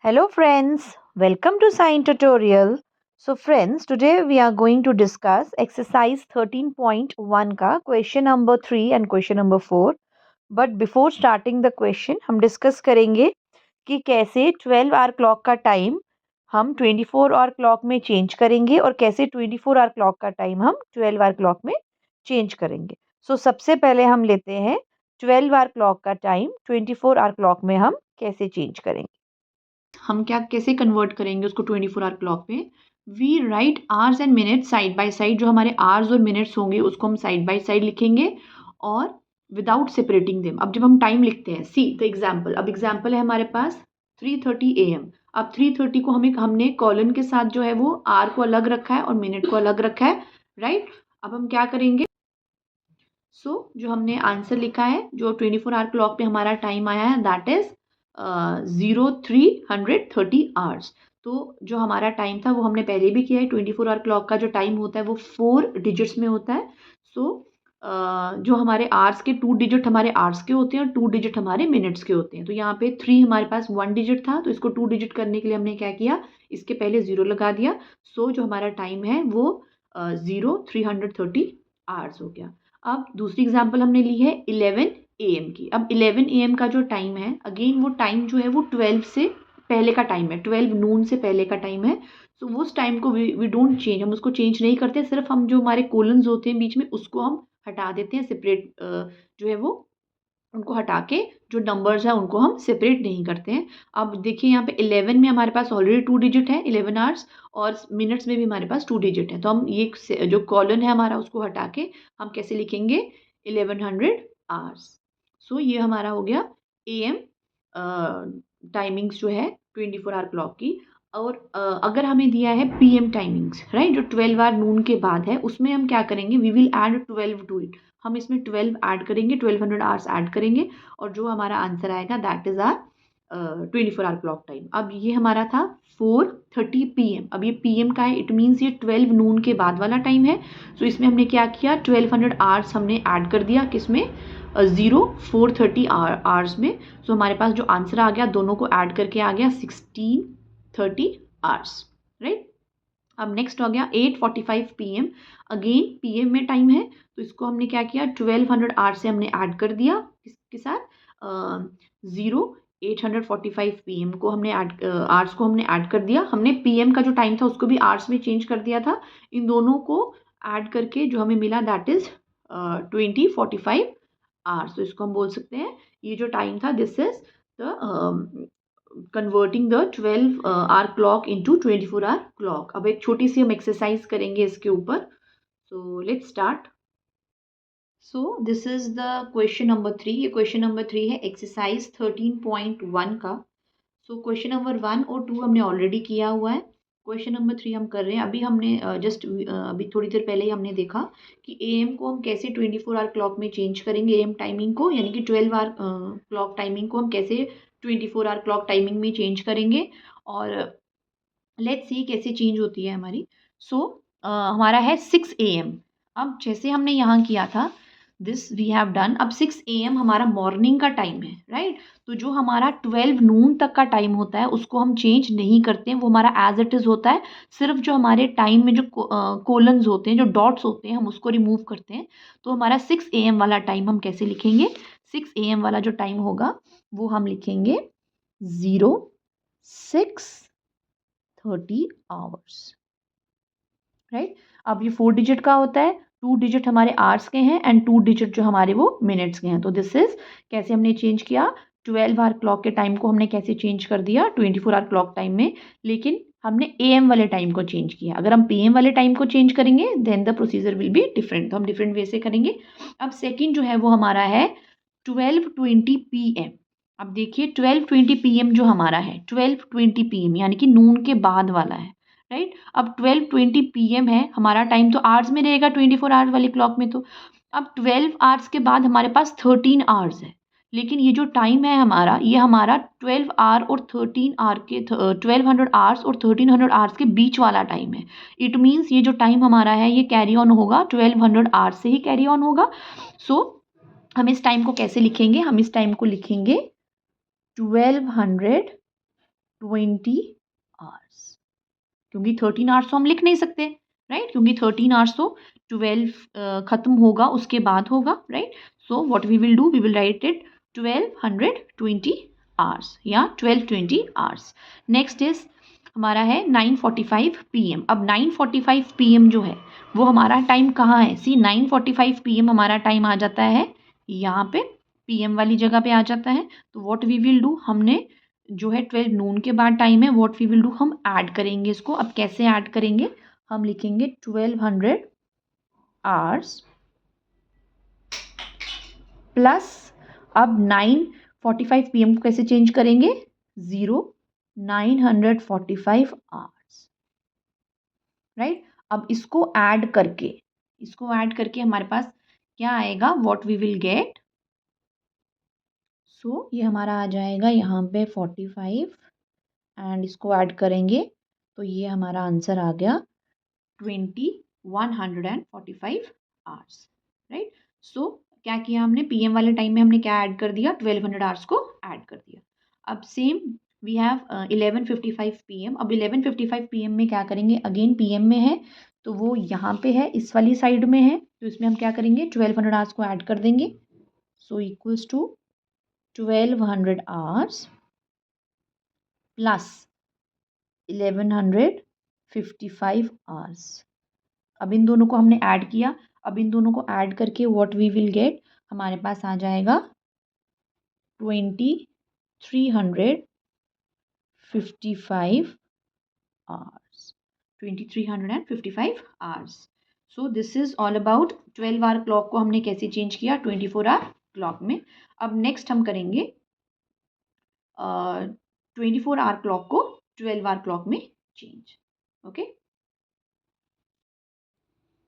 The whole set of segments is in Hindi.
Hello friends, welcome to Science Tutorial. So friends, today we are going to discuss exercise 13.1 का question number 3 and question number 4. But before starting the question, हम discuss करेंगे कि कैसे 12 आवर क्लॉक का टाइम हम 24 आवर क्लॉक में चेंज करेंगे और कैसे 24 आवर क्लॉक का टाइम हम 12 आवर क्लॉक में चेंज करेंगे. सो सबसे पहले हम लेते हैं 12 आवर क्लॉक का टाइम 24 आवर क्लॉक में हम कैसे चेंज करेंगे. हम क्या कैसे कन्वर्ट करेंगे उसको 24 आवर क्लॉक में. We write hours and minutes side by side. जो हमारे आवर्स और मिनट्स होंगे उसको हम साइड बाय साइड लिखेंगे और विदाउट सेपरेटिंग देम. अब जब हम टाइम लिखते हैं, सी द एग्जाम्पल. अब एग्जाम्पल है हमारे पास 3:30 AM. अब 3:30 को हमने कॉलन के साथ जो है वो आर को अलग रखा है और मिनट को अलग रखा है, राइट. अब हम क्या करेंगे, जो हमने आंसर लिखा है, जो 24 आवर क्लॉक पे हमारा टाइम आया है, दैट इज 0330 आवर्स. तो जो हमारा टाइम था वो हमने पहले भी किया है. 24 आवर क्लॉक का जो टाइम होता है वो 4 डिजिट्स में होता है. जो हमारे आवर्स के 2 डिजिट हमारे आवर्स के होते हैं और 2 डिजिट हमारे मिनट्स के होते हैं. तो यहाँ पे 3 हमारे पास 1 डिजिट था, तो इसको 2 डिजिट करने के लिए हमने क्या किया, इसके पहले 0 लगा दिया. जो हमारा टाइम है वो 0330 आवर्स हो गया. अब दूसरी एग्जाम्पल हमने ली है 11 AM की. अब 11 AM का जो टाइम है, अगेन वो टाइम जो है वो 12 से पहले का टाइम है, 12 नून से पहले का टाइम है. वो उस टाइम को वी डोंट चेंज, हम उसको चेंज नहीं करते. सिर्फ हम जो हमारे कोलन्स होते हैं बीच में उसको हम हटा देते हैं, सेपरेट जो है वो उनको हटा के जो नंबर्स हैं उनको हम सेपरेट नहीं करते हैं. अब देखिए यहाँ पे 11 में हमारे पास ऑलरेडी 2 डिजिट है, 11 आवर्स, और मिनट्स में भी हमारे पास 2 डिजिट है. तो हम ये जो कॉलन है हमारा उसको हटा के हम कैसे लिखेंगे, 1100 आवर्स. ये हमारा हो गया AM टाइमिंग्स जो है 24 आवर क्लॉक की. और अगर हमें दिया है PM टाइमिंग्स, राइट, जो 12 आवर नून के बाद है, उसमें हम क्या करेंगे, we will add 12 to it. हम इसमें 12 ऐड करेंगे, 1200 आवर्स ऐड करेंगे, और जो हमारा आंसर आएगा that is our 24 hour clock time. अब ये हमारा था 4:30 PM. अब ये PM का है, इट मीन्स ये 12 नून के बाद वाला टाइम है. इसमें हमने क्या किया, 1200 आवर्स हमने ऐड कर दिया, किसमें, 4:30 आवर्स में. हमारे पास जो आंसर आ गया, दोनों को ऐड करके आ गया 16:30 आवर्स, राइट. अब नेक्स्ट हो गया 8:45 PM. अगेन PM में टाइम है, तो इसको हमने क्या किया, 1200 आवर्स से हमने ऐड कर दिया, किसके साथ, 845 PM को हमने आवर्स को हमने ऐड कर दिया. हमने PM का जो टाइम था उसको भी आवर्स में चेंज कर दिया था. इन दोनों को ऐड करके जो हमें मिला दैट इज 20:45 आवर्स. तो इसको हम बोल सकते हैं ये जो टाइम था, this is the converting the 12 hour clock into 24 hour clock. अब एक छोटी सी हम एक्सरसाइज करेंगे इसके ऊपर. Let's start. This is the question number 3. ये क्वेश्चन नंबर 3 है एक्सरसाइज 13.1 का. क्वेश्चन नंबर 1 और 2 हमने ऑलरेडी किया हुआ है. क्वेश्चन नंबर 3 हम कर रहे हैं. अभी हमने अभी थोड़ी देर पहले ही हमने देखा कि AM को हम कैसे 24 आवर क्लॉक में चेंज करेंगे. AM टाइमिंग को, यानी कि 12 आवर क्लॉक टाइमिंग को हम कैसे 24 आवर क्लॉक टाइमिंग में चेंज करेंगे, और लेट्स सी कैसे चेंज होती है हमारी. हमारा है 6 AM. अब जैसे हमने यहाँ किया था, दिस वी हैव डन. अब 6 AM हमारा मॉर्निंग का टाइम है, राइट. तो जो हमारा 12 नून तक का टाइम होता है उसको हम चेंज नहीं करते हैं, वो हमारा एज इट इज़ होता है. सिर्फ जो हमारे टाइम में जो कोलन्स होते हैं, जो डॉट्स होते हैं, हम उसको रिमूव करते हैं. तो हमारा 6 AM वाला टाइम हम कैसे लिखेंगे, 6 AM वाला जो टाइम होगा वो हम लिखेंगे 06:30 आवर्स, राइट. अब ये 4 डिजिट का होता है, 2 डिजिट हमारे आवर्स के हैं एंड 2 डिजिट जो हमारे वो मिनट्स के हैं. तो दिस इज कैसे हमने चेंज किया, 12 आवर क्लॉक के टाइम को हमने कैसे चेंज कर दिया 24 आवर क्लॉक टाइम में, लेकिन हमने AM वाले टाइम को चेंज किया. अगर हम PM वाले टाइम को चेंज करेंगे then the procedure will be different. तो हम डिफरेंट वे से करेंगे. अब सेकेंड जो है वो हमारा है 12:20 PM. अब देखिए 12:20 PM जो हमारा है, 12:20 PM यानी कि नून के बाद वाला है, राइट. अब 12:20 PM है, हमारा टाइम तो आवर्स में रहेगा 24 आवर्स वाली क्लॉक में. तो अब 12 आवर्स के बाद हमारे पास 13 आवर्स है, लेकिन ये जो टाइम है हमारा, ये हमारा 12 आवर और 13 आवर के 1200 आवर्स और 1300 आवर्स के बीच वाला टाइम है. इट मीन्स ये जो टाइम हमारा है ये कैरी ऑन होगा 1200 आवर्स से ही कैरी ऑन होगा. हम इस टाइम को कैसे लिखेंगे, हम इस टाइम को लिखेंगे 1200 20 आवर्स, क्योंकि 13 आवर्स तो हम लिख नहीं सकते, राइट, क्योंकि 13 आवर्स तो 12 खत्म होगा उसके बाद होगा, right. So what we will do, we will write it 1220 hours या 1220 आवर्स. नेक्स्ट इज हमारा है 9:45 PM. अब 9:45 PM जो है वो हमारा टाइम कहाँ है? सी 9:45 PM हमारा टाइम आ जाता है यहाँ पे, PM वाली जगह पे आ जाता है. तो व्हाट वी विल डू, हमने जो है 12 नून के बाद टाइम है, व्हाट वी विल डू, हम ऐड करेंगे इसको. अब कैसे ऐड करेंगे, हम लिखेंगे 1200 आवर्स प्लस, अब 9:45 PM को कैसे चेंज करेंगे, 945 आवर्स, राइट. अब इसको ऐड करके हमारे पास क्या आएगा, व्हाट वी विल गेट. सो ये हमारा आ जाएगा यहाँ पे 45 एंड इसको ऐड करेंगे तो ये हमारा आंसर आ गया 2145 आवर्स, राइट. सो क्या किया हमने, PM वाले टाइम में हमने क्या ऐड कर दिया, 1200 आवर्स को ऐड कर दिया. अब सेम वी हैव 11:55 PM. अब 11:55 PM में क्या करेंगे, अगेन PM में है तो वो यहाँ पे है, इस वाली साइड में है, तो इसमें हम क्या करेंगे, 1200 आवर्स को ऐड कर देंगे. So equals to 1200 hours plus 1155 hours. अब इन दोनों को हमने ऐड किया. अब इन दोनों को ऐड करके व्हाट वी विल गेट, हमारे पास आ जाएगा 2355 hours. 2355 hours. So this is all about 12 hour clock को हमने कैसे चेंज किया 24 आवर क्लॉक में. अब नेक्स्ट हम करेंगे 24 आवर क्लॉक को 12 आवर क्लॉक में change.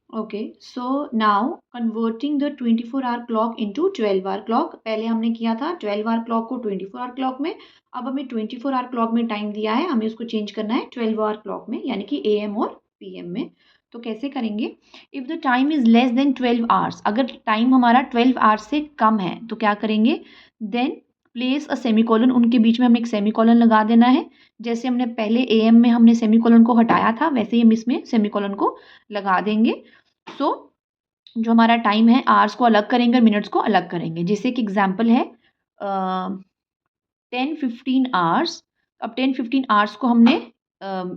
Okay, so now converting the 24 hour clock into 12 hour clock. पहले हमने किया था 12 hour clock को 24 hour clock में. अब हमें 24 hour clock में टाइम दिया है, हमें उसको चेंज करना है 12 hour clock में, यानी कि AM और PM में. तो कैसे करेंगे, if the time is less than 12 hours, अगर टाइम हमारा 12 आवर्स से कम है तो क्या करेंगे, देन प्लेस अ सेमीकोलन, उनके बीच में हमें एक सेमीकोलन लगा देना है. जैसे हमने पहले AM में हमने सेमीकोलन को हटाया था, वैसे ही हम इसमें सेमीकोलन को लगा देंगे. सो जो हमारा टाइम है, आवर्स को अलग करेंगे और मिनट्स को अलग करेंगे. जैसे एक एग्जांपल है 10-15 आवर्स. अब 10-15 आवर्स को हमने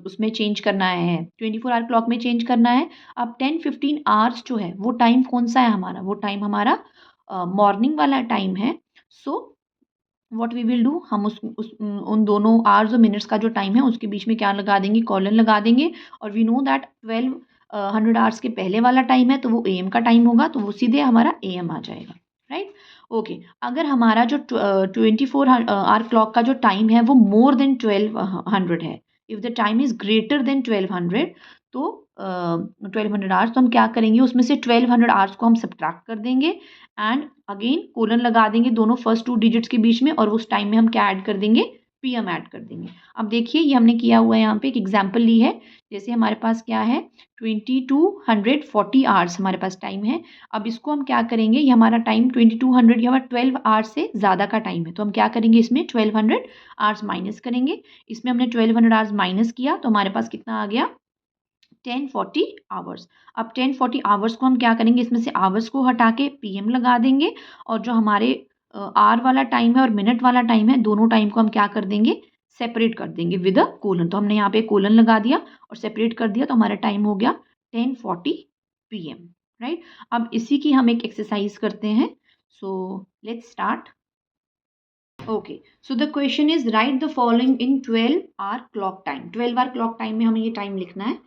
उसमें चेंज करना है, 24 आवर क्लॉक में चेंज करना है. अब 10-15 आवर्स जो है वो टाइम कौन सा है हमारा, वो टाइम हमारा मॉर्निंग वाला टाइम है. So what we will do, हम उन दोनों आवर्स और मिनट्स का जो टाइम है उसके बीच में क्या लगा देंगे, कॉलन लगा देंगे. और वी नो दैट 1200 आवर्स के पहले वाला टाइम है तो वो AM का टाइम होगा, तो वो सीधे हमारा AM आ जाएगा, राइट. ओके, अगर हमारा जो 24 आवर क्लॉक का जो टाइम है वो मोर देन 1200 है, if the time is greater than 1200, तो 1200 आवर्स, तो हम क्या करेंगे, उसमें से 1200 आवर्स को हम सब्ट्रैक्ट कर देंगे एंड अगेन कोलन लगा देंगे दोनों फर्स्ट 2 डिजिट्स के बीच में, और उस टाइम में हम क्या ऐड कर देंगे, PM ऐड कर देंगे. अब देखिए ये हमने किया हुआ है, यहाँ पे एक एग्जांपल ली है. जैसे हमारे पास क्या है, 2240 आवर्स हमारे पास टाइम है. अब इसको हम क्या करेंगे, ये हमारा टाइम 2200 या 12 आवर्स से ज़्यादा का टाइम है, तो हम क्या करेंगे, इसमें 1200 आवर्स माइनस करेंगे. इसमें हमने 1200 आवर्स माइनस किया तो हमारे पास कितना आ गया, 1040 आवर्स. अब 1040 आवर्स को हम क्या करेंगे, इसमें से आवर्स को हटा के PM लगा देंगे, और जो हमारे आवर वाला टाइम है और मिनट वाला टाइम है, दोनों टाइम को हम क्या कर देंगे, सेपरेट कर देंगे विद अ कोलन. तो हमने यहाँ पे कोलन लगा दिया और सेपरेट कर दिया, तो हमारा टाइम हो गया 1040 PM, राइट. अब इसी की हम एक एक्सरसाइज करते हैं. So let's start. Okay, so the question is right the following in 12 our clock time. 12 our clock time में हमें ये टाइम लिखना है.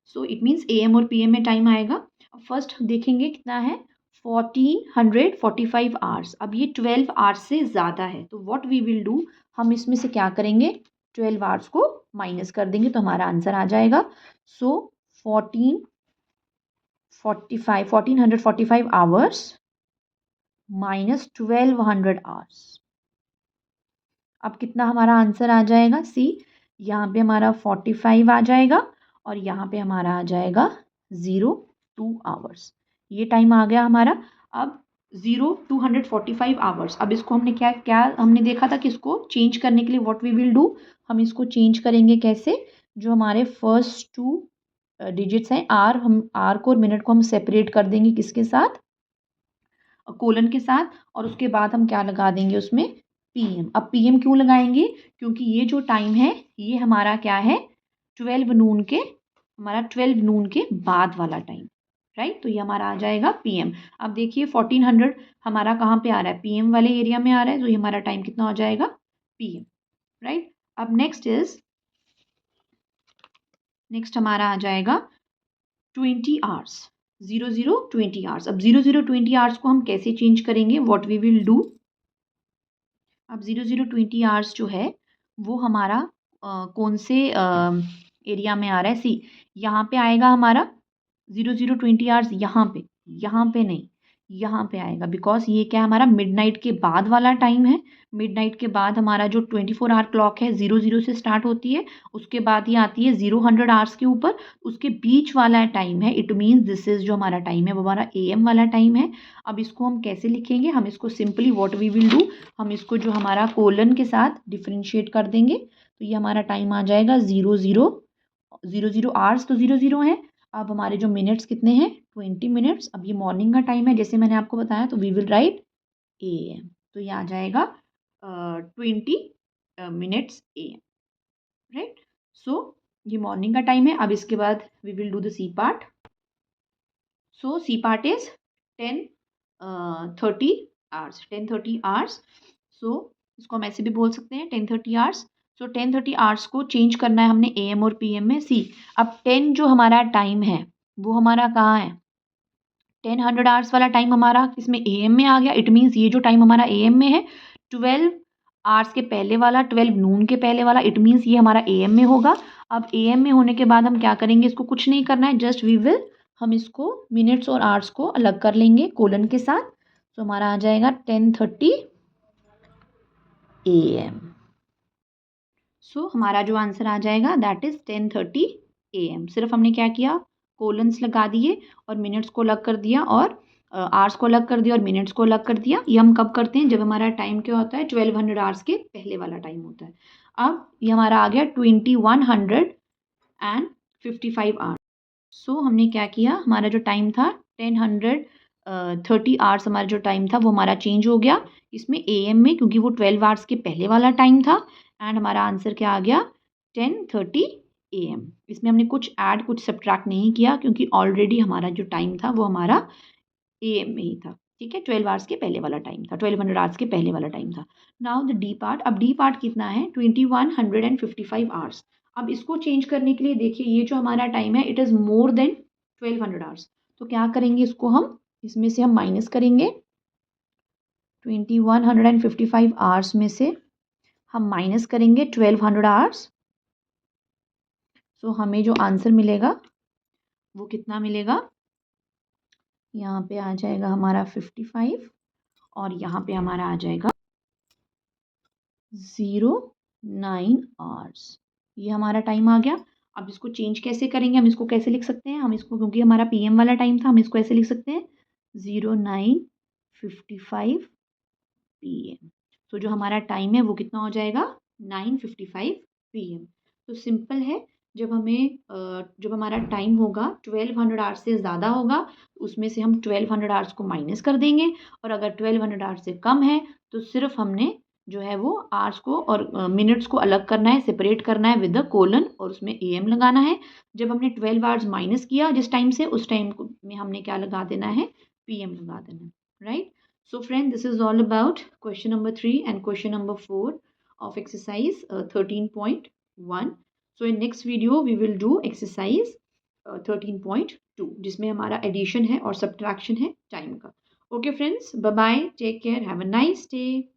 सो इट मीन्स AM और PM में टाइम आएगा. फर्स्ट देखेंगे कितना है, 1445 आवर्स. अब ये 12 आवर्स से ज़्यादा है, तो व्हाट वी विल डू, हम इसमें से क्या करेंगे, 12 आवर्स को माइनस कर देंगे तो हमारा आंसर आ जाएगा. सो 1445 आवर्स माइनस 1200 आवर्स. अब कितना हमारा आंसर आ जाएगा, सी यहाँ पे हमारा 45 आ जाएगा और यहाँ पे हमारा आ जाएगा 02 आवर्स. ये टाइम आ गया हमारा. अब 245 आवर्स। अब इसको हमने क्या क्या हमने देखा था कि इसको चेंज करने के लिए व्हाट वी विल डू, हम इसको चेंज करेंगे कैसे, जो हमारे फर्स्ट टू डिजिट्स हैं आर, हम आर को और मिनट को हम सेपरेट कर देंगे किसके साथ, कोलन के साथ, और उसके बाद हम क्या लगा देंगे उसमें, पीएम। अब पीएम क्यों लगाएंगे, क्योंकि ये जो टाइम है ये हमारा क्या है, 12 नून के, हमारा 12 नून के बाद वाला टाइम, राइट। तो ये हमारा आ जाएगा पीएम। अब देखिए 1400 हमारा कहाँ पे आ रहा है, पीएम वाले एरिया में आ रहा है, तो ये हमारा टाइम कितना हो जाएगा, पीएम, राइट। अब नेक्स्ट हमारा आ जाएगा 20 आवर्स, 00:20 आवर्स। अब 00:20 आवर्स को हम कैसे चेंज करेंगे, व्हाट वी विल डू। अब 00:20 आवर्स जो है वो हमारा कौन से एरिया में आ रहा है, सी यहाँ पे आएगा हमारा 00:20 आवर्स, यहाँ पे नहीं, यहाँ पे आएगा, बिकॉज ये क्या है, हमारा मिडनाइट के बाद वाला टाइम है। मिडनाइट के बाद हमारा जो 24 आवर क्लॉक है 00 से स्टार्ट होती है, उसके बाद ही आती है 0100 आवर्स के ऊपर, उसके बीच वाला टाइम है। इट मीन्स दिस इज जो हमारा टाइम है वो हमारा एएम वाला टाइम है। अब इसको हम कैसे लिखेंगे, हम इसको simply what we will do, हम इसको जो हमारा कोलन के साथ डिफ्रेंशिएट कर देंगे, तो ये हमारा टाइम आ जाएगा 00 आवर्स, तो 00 है। अब हमारे जो मिनट्स कितने हैं, 20 मिनट्स। अब ये मॉर्निंग का टाइम है जैसे मैंने आपको बताया, तो वी विल राइट एएम, तो ये आ जाएगा 20 मिनट्स एएम, राइट। सो ये मॉर्निंग का टाइम है। अब इसके बाद we will do the C part. So C part is 10:30 hours, 10:30 hours. सो इसको हम ऐसे भी बोल सकते हैं 10:30 आवर्स। सो 10:30 आवर्स को चेंज करना है हमने एएम और पीएम में। सी अब 10 जो हमारा टाइम है वो हमारा कहाँ है, 10:100 आवर्स वाला टाइम हमारा किसमें, एएम में आ गया। इट मीन्स ये जो टाइम हमारा एएम में है, 12 आवर्स के पहले वाला, 12 नून के पहले वाला, इट मीन्स ये हमारा एएम में होगा। अब एएम में होने के बाद हम क्या करेंगे, इसको कुछ नहीं करना है, जस्ट वी विल, हम इसको मिनट्स और आवर्स को अलग कर लेंगे कोलन के साथ। तो हमारा आ जाएगा 10:30 AM। सो हमारा जो आंसर आ जाएगा दैट इज 10:30 AM। सिर्फ हमने क्या किया, कोलन्स लगा दिए और मिनट्स को अलग कर दिया, और आवर्स को अलग कर दिया और मिनट्स को अलग कर दिया। ये हम कब करते हैं, जब हमारा टाइम क्या होता है, 1200 आवर्स के पहले वाला टाइम होता है। अब ये हमारा आ गया 2155 आवर्स। सो हमने क्या किया, हमारा जो टाइम था 10:30 आवर्स, हमारा जो टाइम था वो हमारा चेंज हो गया इसमें एएम में, क्योंकि वो 12 आवर्स के पहले वाला टाइम था। एंड हमारा आंसर क्या आ गया, 10:30 AM। इसमें हमने कुछ ऐड कुछ सब्ट्रैक्ट नहीं किया, क्योंकि ऑलरेडी हमारा जो टाइम था वो हमारा एएम में ही था, ठीक है। 12 आवर्स के पहले वाला टाइम था, 1200 आवर्स के पहले वाला टाइम था। Now the D part. अब डी पार्ट कितना है, 2155 आवर्स। अब इसको चेंज करने के लिए देखिए, ये जो हमारा टाइम है it is more than 1200 hours. तो क्या करेंगे, इसको हम इसमें से हम माइनस करेंगे, 2155 आवर्स में से हम माइनस करेंगे 1200 आवर्स। सो हमें जो आंसर मिलेगा वो कितना मिलेगा, यहाँ पे आ जाएगा हमारा 55 और यहाँ पे हमारा आ जाएगा 09 आवर्स। ये हमारा टाइम आ गया। अब इसको चेंज कैसे करेंगे, हम इसको कैसे लिख सकते हैं, हम इसको, क्योंकि हमारा पीएम वाला टाइम था, हम इसको ऐसे लिख सकते हैं 09:55 PM। तो जो हमारा टाइम है वो कितना हो जाएगा, 9:55 PM। तो सिंपल है, जब हमारा टाइम होगा 1200 आवर्स से ज़्यादा होगा, उसमें से हम 1200 आवर्स को माइनस कर देंगे, और अगर 1200 आवर्स से कम है तो सिर्फ हमने जो है वो आवर्स को और मिनट्स को अलग करना है, सेपरेट करना है विद द कोलन, और उसमें एएम लगाना है। जब हमने 12 आवर्स माइनस किया जिस टाइम से, उस टाइम में हमने क्या लगा देना है, पीएम लगा देना है, right. So friend, this is all about question number 3 and question number 4 of exercise 13.1. So in next video we will do exercise 13.2 जिसमें हमारा addition है और subtraction है time का. Okay friends, bye bye, take care, have a nice day.